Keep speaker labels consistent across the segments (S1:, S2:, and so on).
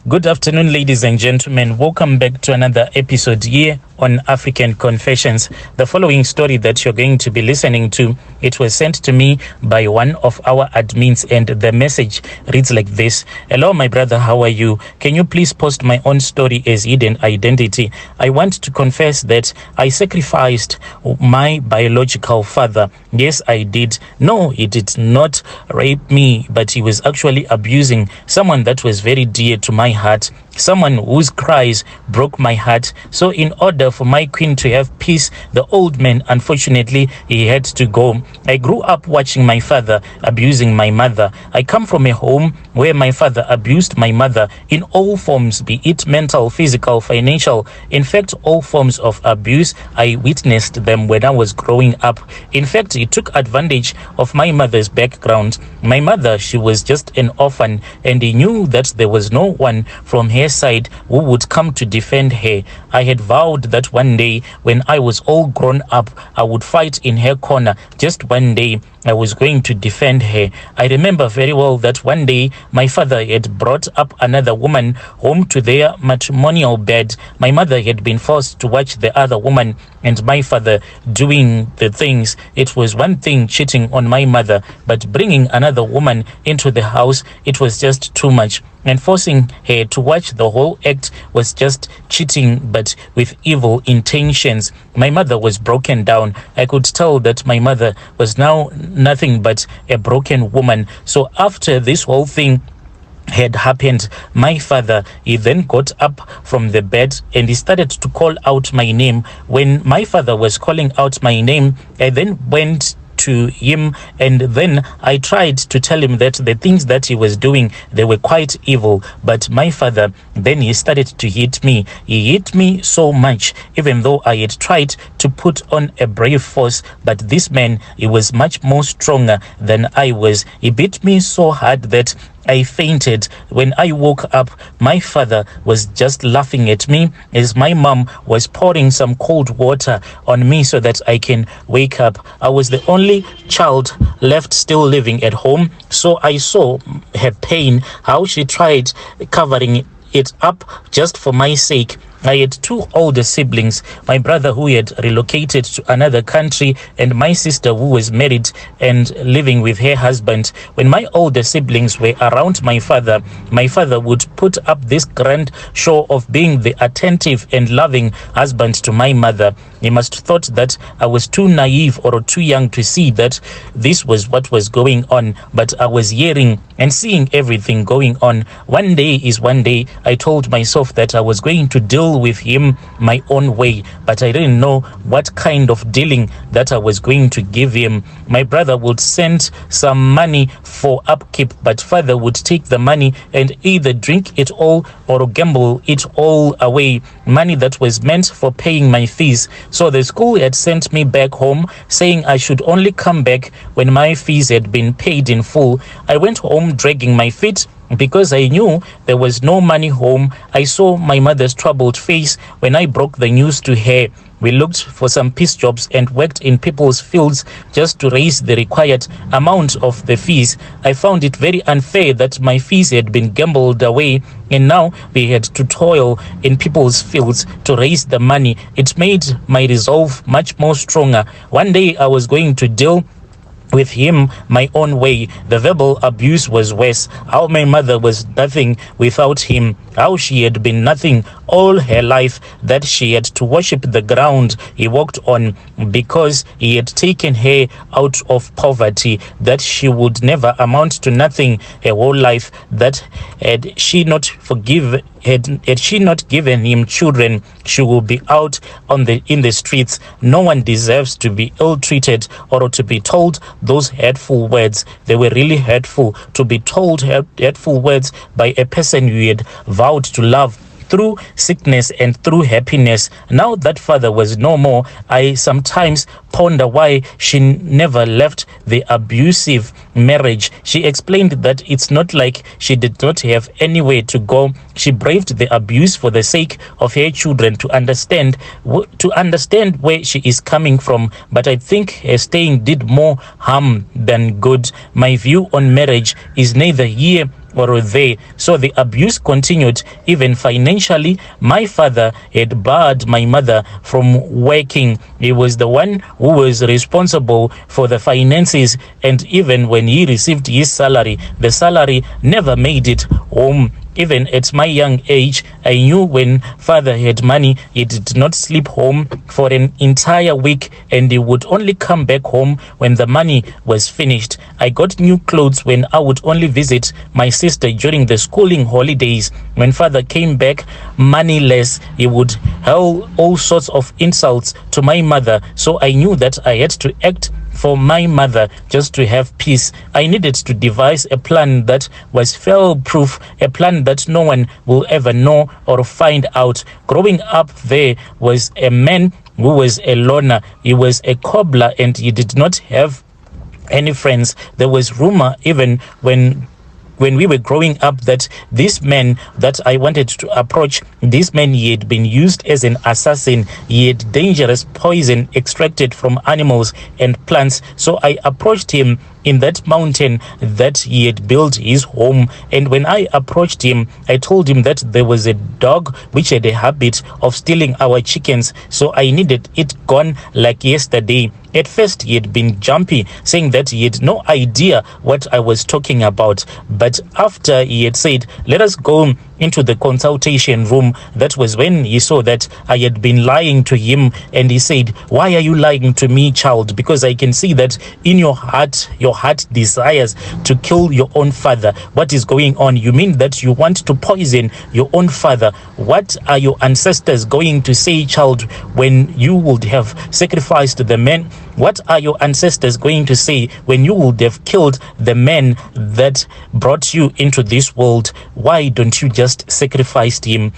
S1: Good afternoon, ladies and gentlemen. Welcome back to another episode here on African Confessions. The following story that you're going to be listening to, it was sent to me by one of our admins, and the message reads like this. Hello, my brother, how are you? Can you please post my own story as hidden identity? I want to confess that I sacrificed my biological father. Yes, I did. No, he did not rape me, but he was actually abusing someone that was very dear to my heart, someone whose cries broke my heart. So in order for my queen to have peace, the old man, unfortunately, he had to go. I grew up watching my father abusing my mother. I come from a home where my father abused my mother in all forms, be it mental, physical, financial. In fact, all forms of abuse, I witnessed them when I was growing up. In fact, he took advantage of my mother's background. My mother, she was just an orphan, and he knew that there was no one from her side who would come to defend her. I had vowed that one day when I was all grown up, I would fight in her corner. Just one day I was going to defend her. I remember very well that one day my father had brought up another woman home to their matrimonial bed. My mother had been forced to watch the other woman and my father doing the things. It was one thing cheating on my mother, but bringing another woman into the house, it was just too much. And forcing her to watch the whole act was just cheating, but with evil intentions. My mother was broken down. I could tell that my mother was now nothing but a broken woman. So after this whole thing had happened, my father, he then got up from the bed and he started to call out my name. When my father was calling out my name, I then went to him, and then I tried to tell him that the things that he was doing, they were quite evil. But my father, then he started to hit me. He hit me so much, even though I had tried to put on a brave force, but this man, he was much more stronger than I was. He beat me so hard that I fainted. When I woke up, my father was just laughing at me as my mom was pouring some cold water on me so that I can wake up. I was the only child left still living at home, so I saw her pain, how she tried covering it up just for my sake. I had two older siblings, my brother who had relocated to another country and my sister who was married and living with her husband. When my older siblings were around my father would put up this grand show of being the attentive and loving husband to my mother. He must have thought that I was too naive or too young to see that this was what was going on, but I was hearing and seeing everything going on. One day is one day. I told myself that I was going to deal with him my own way, but I didn't know what kind of dealing that I was going to give him. My brother would send some money for upkeep, but father would take the money and either drink it all or gamble it all away, money that was meant for paying my fees. So the school had sent me back home saying I should only come back when my fees had been paid in full. I went home dragging my feet because I knew there was no money home. I saw my mother's troubled face when I broke the news to her. We looked for some piece jobs and worked in people's fields just to raise the required amount of the fees. I found it very unfair that my fees had been gambled away and now we had to toil in people's fields to raise the money. It made my resolve much more stronger. One day I was going to deal with him my own way. The verbal abuse was worse. How my mother was nothing without him. How she had been nothing all her life, that she had to worship the ground he walked on because he had taken her out of poverty, that she would never amount to nothing her whole life, that had she not given him children, she would be out in the streets. No one deserves to be ill-treated or to be told those hurtful words. They were really hurtful, to be told hurtful words by a person you had vowed to love through sickness and through happiness. Now that father was no more, I sometimes ponder why she never left the abusive marriage. She explained that it's not like she did not have anywhere to go. She braved the abuse for the sake of her children to understand where she is coming from. But I think her staying did more harm than good. My view on marriage is neither here or there. So the abuse continued. Even financially, my father had barred my mother from working. He was the one who was responsible for the finances, and even when he received his salary, the salary never made it home. Even at my young age, I knew when father had money, he did not sleep home for an entire week, and he would only come back home when the money was finished. I got new clothes when I would only visit my sister during the schooling holidays. When father came back moneyless, he would hurl all sorts of insults to my mother. So I knew that I had to act for my mother just to have peace. I needed to devise a plan that was fail-proof, a plan that no one will ever know or find out. Growing up, there was a man who was a loner. He was a cobbler, and he did not have any friends. There was rumor even when we were growing up that this man that I wanted to approach, this man, he had been used as an assassin. He had dangerous poison extracted from animals and plants. So I approached him in that mountain that he had built his home. And when I approached him, I told him that there was a dog which had a habit of stealing our chickens. So I needed it gone like yesterday. At first, he had been jumpy, saying that he had no idea what I was talking about. But after he had said, let us go into the consultation room, that was when he saw that I had been lying to him. And he said, why are you lying to me, child? Because I can see that in your heart desires to kill your own father. What is going on? You mean that you want to poison your own father? What are your ancestors going to say, child, when you would have sacrificed the man? What are your ancestors going to say when you would have killed the man that brought you into this world? Why don't you just sacrifice him?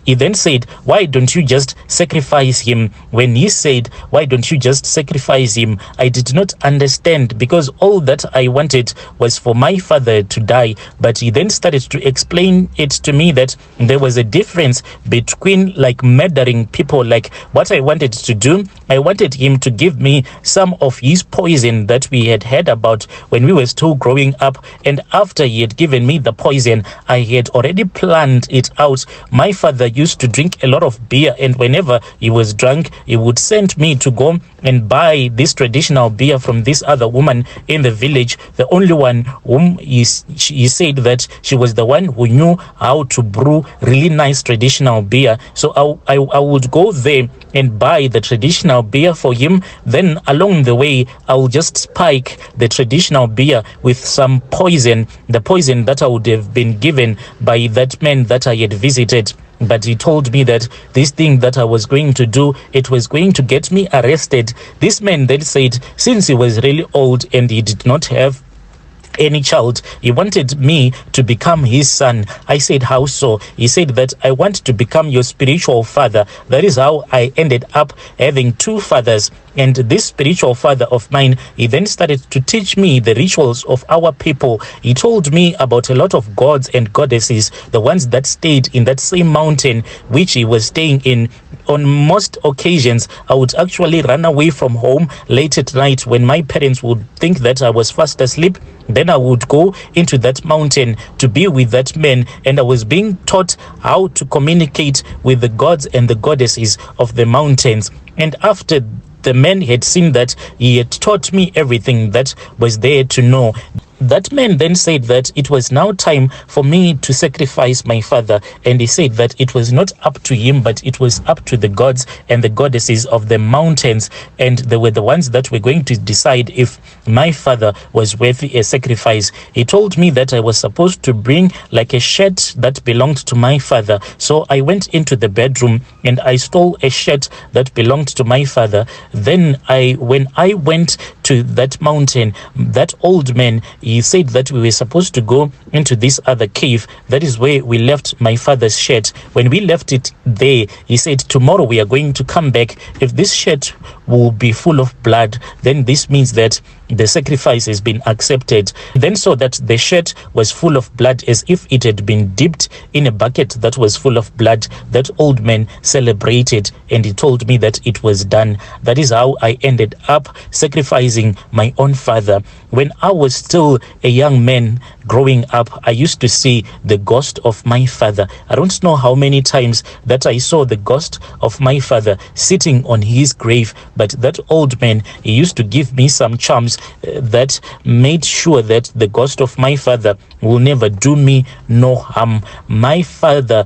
S1: He then said, why don't you just sacrifice him? When he said, why don't you just sacrifice him, I did not understand, because all that I wanted was for my father to die. But he then started to explain it to me that there was a difference between like murdering people. Like what I wanted to do, I wanted him to give me some of his poison that we had heard about when we were still growing up. And after he had given me the poison, I had already planned it out. My father used to drink a lot of beer, and whenever he was drunk, he would send me to go and buy this traditional beer from this other woman in the village, the only one whom he said that she was the one who knew how to brew really nice traditional beer. So I would go there and buy the traditional beer for him. Then along the way, I will just spike the traditional beer with some poison, the poison that I would have been given by that man that I had visited. But he told me that this thing that I was going to do, it was going to get me arrested. This man then said, since he was really old and he did not have any child, he wanted me to become his son. I said, how so? He said that I want to become your spiritual father. That is how I ended up having two fathers. And this spiritual father of mine, he then started to teach me the rituals of our people. He told me about a lot of gods and goddesses, the ones that stayed in that same mountain which he was staying in. On most occasions, I would actually run away from home late at night when my parents would think that I was fast asleep. Then I would go into that mountain to be with that man, and I was being taught how to communicate with the gods and the goddesses of the mountains. And after the man had seen that, he had taught me everything that was there to know. That man then said that it was now time for me to sacrifice my father, and he said that it was not up to him, but it was up to the gods and the goddesses of the mountains, and they were the ones that were going to decide if my father was worthy a sacrifice. He told me that I was supposed to bring like a shirt that belonged to my father. So I went into the bedroom and I stole a shirt that belonged to my father. Then when I went to that mountain, that old man, he said that we were supposed to go into this other cave. That is where we left my father's shirt. When we left it there, he said, tomorrow we are going to come back. If this shirt will be full of blood, then this means that the sacrifice has been accepted. Then saw that the shirt was full of blood, as if it had been dipped in a bucket that was full of blood. That old man celebrated, and he told me that it was done. That is how I ended up sacrificing my own father. When I was still a young man growing up, I used to see the ghost of my father. I don't know how many times that I saw the ghost of my father sitting on his grave, but that old man, he used to give me some charms that made sure that the ghost of my father will never do me no harm. My father,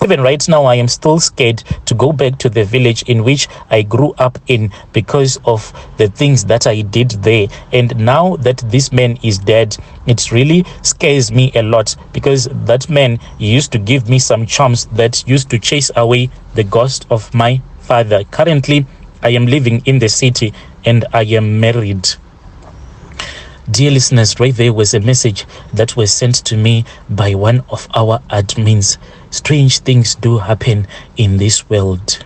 S1: even right now, I am still scared to go back to the village in which I grew up in because of the things that I did there. And now that this man is dead, it really scares me a lot, because that man used to give me some charms that used to chase away the ghost of my father. Currently, I am living in the city and I am married. Dear listeners, right there was a message that was sent to me by one of our admins. Strange things do happen in this world.